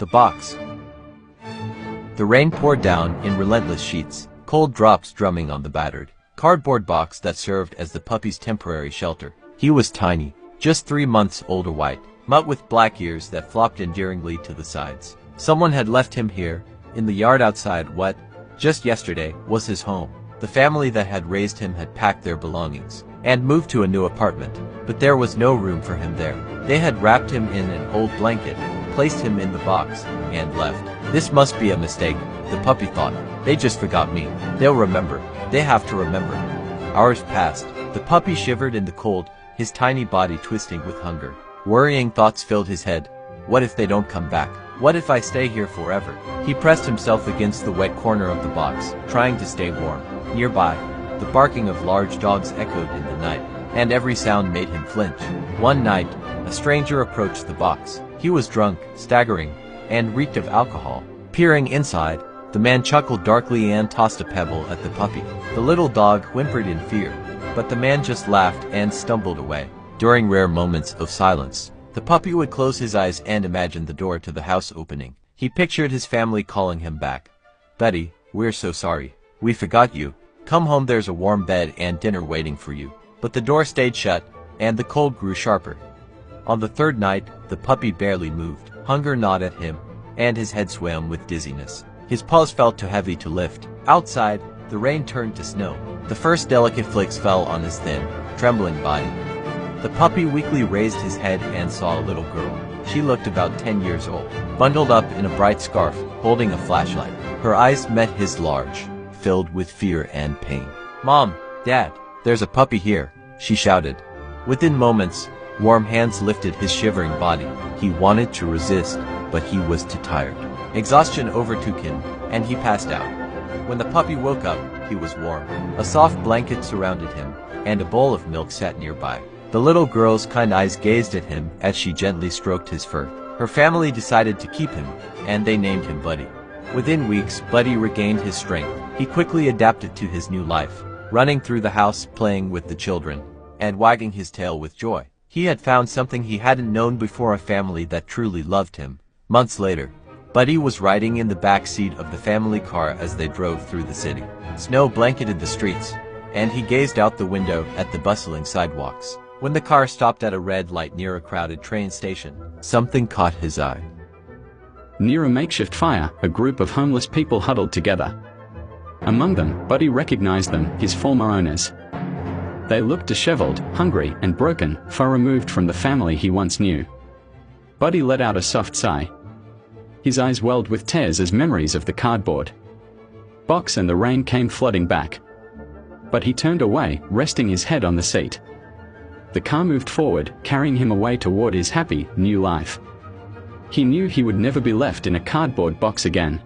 The box. The rain poured down in relentless sheets, cold drops drumming on the battered cardboard box that served as the puppy's temporary shelter. He was tiny, just 3 months old, a white mutt with black ears that flopped endearingly to the sides. Someone had left him here, in the yard outside what, just yesterday, was his home. The family that had raised him had packed their belongings and moved to a new apartment, but there was no room for him there. They had wrapped him in an old blanket, placed him in the box, and left. This must be a mistake, the puppy thought. They just forgot me. They'll remember. They have to remember. Hours passed. The puppy shivered in the cold, his tiny body twisting with hunger. Worrying thoughts filled his head. What if they don't come back? What if I stay here forever? He pressed himself against the wet corner of the box, trying to stay warm. Nearby, the barking of large dogs echoed in the night, and every sound made him flinch. One night, a stranger approached the box. He was drunk, staggering, and reeked of alcohol. Peering inside, the man chuckled darkly and tossed a pebble at the puppy. The little dog whimpered in fear, but the man just laughed and stumbled away. During rare moments of silence, the puppy would close his eyes and imagine the door to the house opening. He pictured his family calling him back. "Buddy, we're so sorry. We forgot you. Come home, there's a warm bed and dinner waiting for you." But the door stayed shut, and the cold grew sharper. On the third night, the puppy barely moved. Hunger gnawed at him, and his head swam with dizziness. His paws felt too heavy to lift. Outside, the rain turned to snow. The first delicate flakes fell on his thin, trembling body. The puppy weakly raised his head and saw a little girl. She looked about 10 years old, bundled up in a bright scarf, holding a flashlight. Her eyes met his large, filled with fear and pain. "Mom, Dad, there's a puppy here," she shouted. Within moments, warm hands lifted his shivering body. He wanted to resist, but he was too tired. Exhaustion overtook him, and he passed out. When the puppy woke up, he was warm. A soft blanket surrounded him, and a bowl of milk sat nearby. The little girl's kind eyes gazed at him as she gently stroked his fur. Her family decided to keep him, and they named him Buddy. Within weeks, Buddy regained his strength. He quickly adapted to his new life, running through the house, playing with the children, and wagging his tail with joy. He had found something he hadn't known before, a family that truly loved him. Months later, Buddy was riding in the back seat of the family car as they drove through the city. Snow blanketed the streets, and he gazed out the window at the bustling sidewalks. When the car stopped at a red light near a crowded train station, something caught his eye. Near a makeshift fire, a group of homeless people huddled together. Among them, Buddy recognized them, his former owners. They looked disheveled, hungry, and broken, far removed from the family he once knew. Buddy let out a soft sigh. His eyes welled with tears as memories of the cardboard box and the rain came flooding back. But he turned away, resting his head on the seat. The car moved forward, carrying him away toward his happy, new life. He knew he would never be left in a cardboard box again.